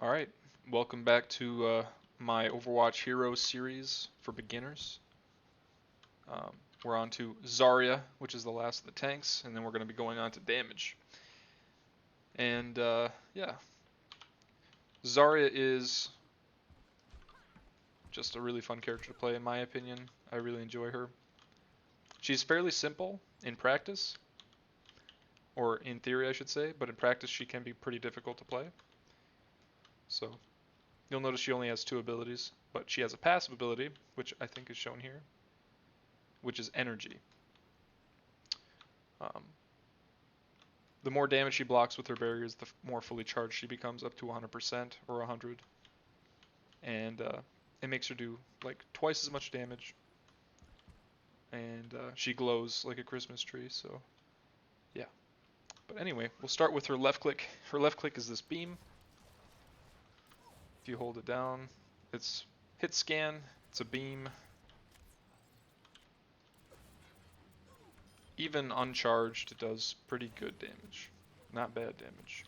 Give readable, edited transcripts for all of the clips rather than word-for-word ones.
Alright, welcome back to my Overwatch Heroes series for beginners. We're on to Zarya, which is the last of the tanks, and then we're going to be going on to damage. And yeah, Zarya is just a really fun character to play in my opinion. I really enjoy her. She's fairly simple in practice, or in theory I should say, but in practice she can be pretty difficult to play. So you'll notice she only has two abilities, but she has a passive ability, which I think is shown here, which is energy. The more damage she blocks with her barriers, the more fully charged she becomes, up to 100% or 100. And it makes her do like twice as much damage. And she glows like a Christmas tree, so yeah. But anyway, we'll start with her left click. Her left click is this beam. If you hold it down, it's hit scan, it's a beam. Even uncharged, it does pretty good damage. Not bad damage.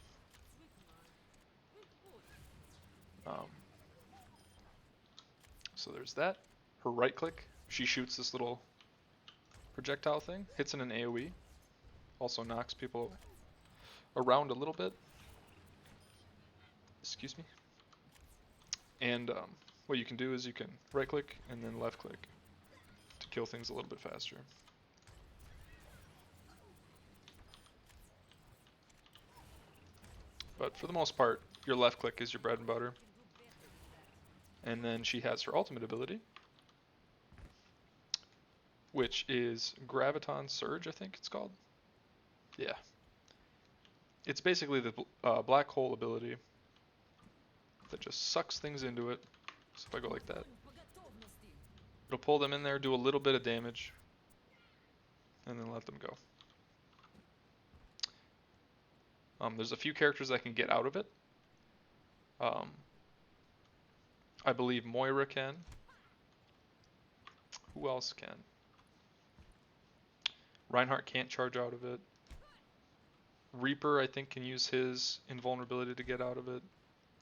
So there's that. Her right click, she shoots this little projectile thing, hits in an AoE, also knocks people around a little bit. Excuse me. And what you can do is you can right click and then left click to kill things a little bit faster. But for the most part, your left click is your bread and butter. And then she has her ultimate ability, which is Graviton Surge, I think it's called. Yeah. It's basically the black hole ability that just sucks things into it. So if I go like that, it'll pull them in there, do a little bit of damage, and then let them go. There's a few characters that can get out of it. I believe Moira can. Who else can? Reinhardt can't charge out of it. Reaper, I think, can use his invulnerability to get out of it.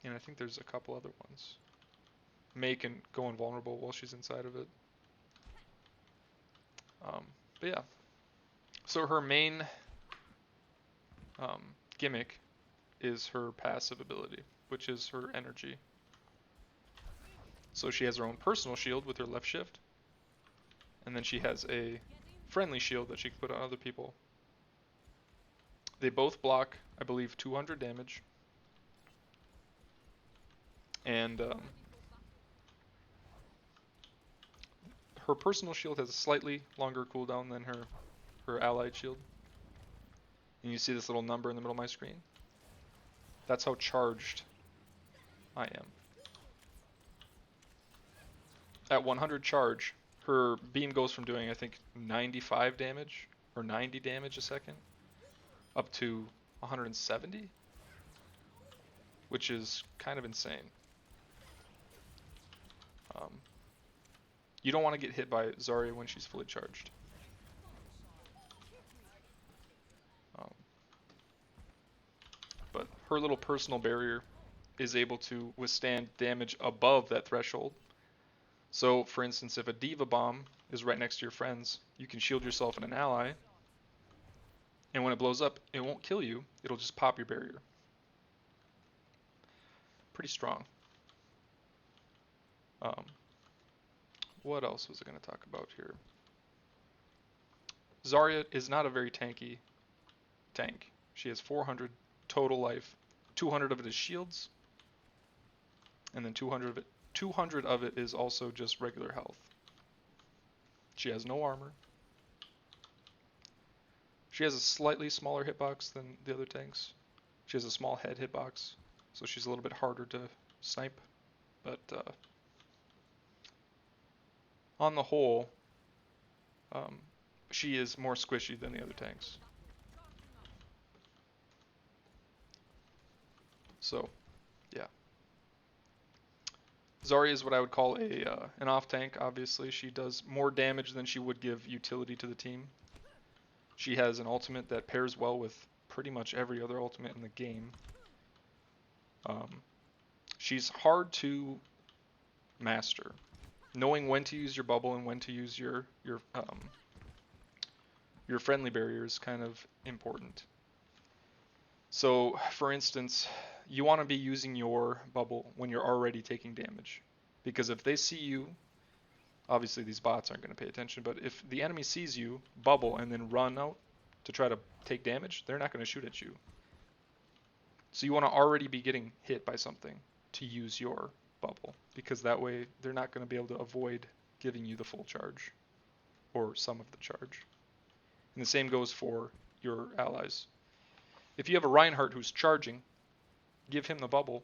And I think there's a couple other ones. Mei can go invulnerable while she's inside of it. But yeah. So her main gimmick is her passive ability, which is her energy. So she has her own personal shield with her left shift. And then she has a friendly shield that she can put on other people. They both block, I believe, 200 damage. And her personal shield has a slightly longer cooldown than her allied shield. And you see this little number in the middle of my screen? That's how charged I am. At 100 charge, her beam goes from doing, I think, 95 damage or 90 damage a second up to 170, which is kind of insane. You don't want to get hit by Zarya when she's fully charged. But her little personal barrier is able to withstand damage above that threshold. So, for instance, if a D.Va bomb is right next to your friends, you can shield yourself and an ally, and when it blows up, it won't kill you, it'll just pop your barrier. Pretty strong. What else was I going to talk about here? Zarya is not a very tanky tank. She has 400 total life. 200 of it is shields, and then 200 of it is also just regular health. She has no armor. She has a slightly smaller hitbox than the other tanks. She has a small head hitbox, so she's a little bit harder to snipe. But on the whole, she is more squishy than the other tanks. So, yeah. Zarya is what I would call an off tank, obviously. She does more damage than she would give utility to the team. She has an ultimate that pairs well with pretty much every other ultimate in the game. She's hard to master. Knowing when to use your bubble and when to use your friendly barrier is kind of important. So, for instance, you want to be using your bubble when you're already taking damage. Because if they see you, obviously these bots aren't going to pay attention, but if the enemy sees you bubble and then run out to try to take damage, they're not going to shoot at you. So you want to already be getting hit by something to use your bubble, because that way they're not going to be able to avoid giving you the full charge or some of the charge. And the same goes for your allies. If you have a Reinhardt who's charging, give him the bubble.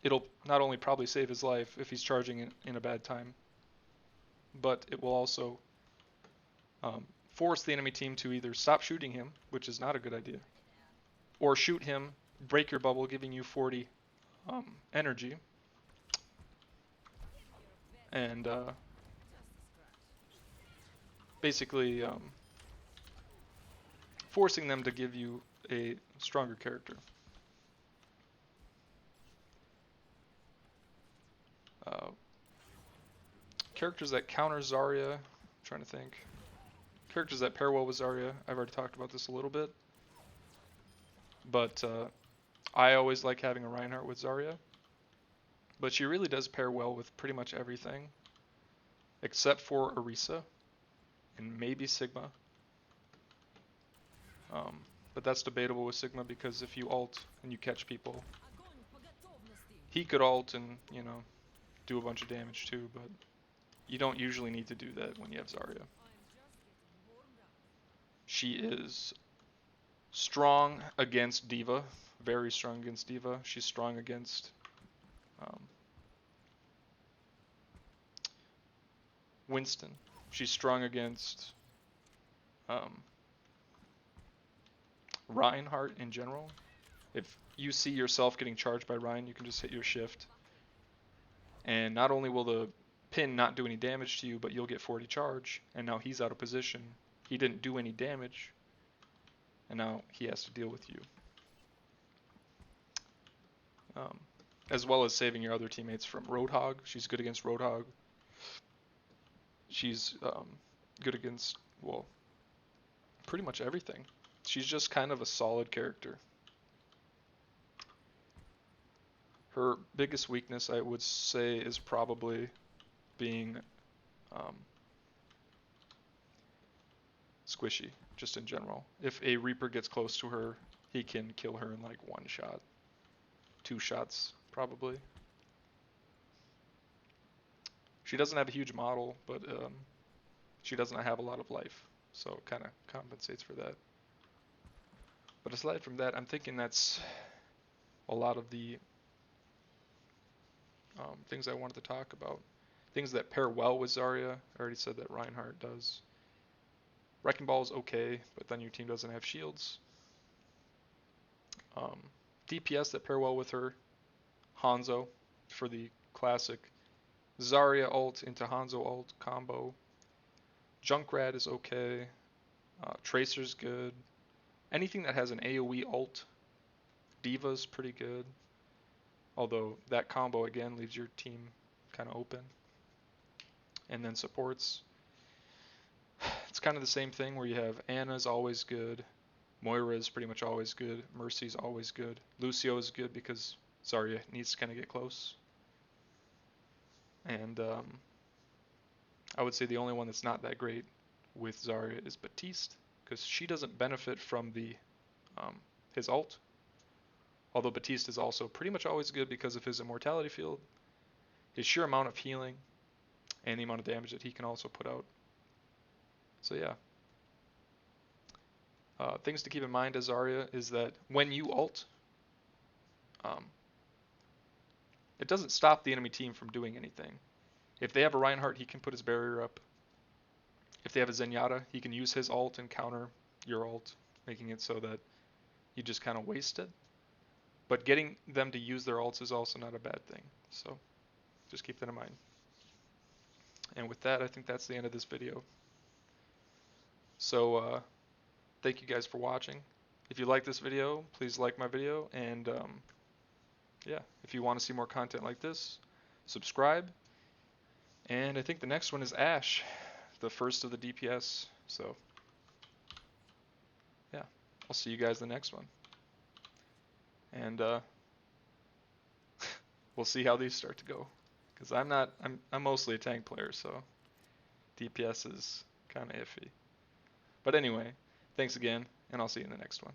It'll not only probably save his life if he's charging in a bad time, but it will also force the enemy team to either stop shooting him, which is not a good idea, or shoot him, break your bubble, giving you 40 energy, and basically forcing them to give you a stronger character. Characters that counter Zarya, I'm trying to think. Characters that pair well with Zarya, I've already talked about this a little bit. But I always like having a Reinhardt with Zarya. But she really does pair well with pretty much everything. Except for Orisa and maybe Sigma. But that's debatable with Sigma because if you ult and you catch people, he could ult and, you know, do a bunch of damage too, but you don't usually need to do that when you have Zarya. She is strong against D.Va, very strong against D.Va. She's strong against Winston. She's strong against Reinhardt in general. If you see yourself getting charged by Rein, you can just hit your shift. And not only will the pin not do any damage to you, but you'll get 40 charge, and now he's out of position. He didn't do any damage, and now he has to deal with you. As well as saving your other teammates from Roadhog. She's good against Roadhog. She's good against, well, pretty much everything. She's just kind of a solid character. Her biggest weakness, I would say, is probably being squishy, just in general. If a Reaper gets close to her, he can kill her in like 1 shot. 2 shots, probably. She doesn't have a huge model, but she doesn't have a lot of life, so it kind of compensates for that. But aside from that, I'm thinking that's a lot of the things I wanted to talk about. Things that pair well with Zarya. I already said that Reinhardt does. Wrecking Ball is okay, but then your team doesn't have shields. DPS that pair well with her. Hanzo for the classic Zarya ult into Hanzo ult combo. Junkrat is okay. Tracer's good. Anything that has an AoE ult. D.Va's pretty good. Although that combo again leaves your team kind of open. And then supports. It's kind of the same thing where you have Ana's always good. Moira is pretty much always good. Mercy's always good. Lucio is good because Zarya needs to kind of get close. And I would say the only one that's not that great with Zarya is Baptiste, because she doesn't benefit from the his ult. Although Baptiste is also pretty much always good because of his immortality field, his sheer amount of healing, and the amount of damage that he can also put out. So yeah. Things to keep in mind as Zarya is that when you ult, it doesn't stop the enemy team from doing anything. If they have a Reinhardt, he can put his barrier up. If they have a Zenyatta, he can use his ult and counter your ult, making it so that you just kind of waste it. But getting them to use their ults is also not a bad thing. So just keep that in mind. And with that, I think that's the end of this video. So thank you guys for watching. If you like this video, please like my video, and yeah, if you want to see more content like this, subscribe. And I think the next one is Ash, the first of the DPS. So, yeah, I'll see you guys the next one. And we'll see how these start to go. Because I'm mostly a tank player, so DPS is kind of iffy. But anyway, thanks again, and I'll see you in the next one.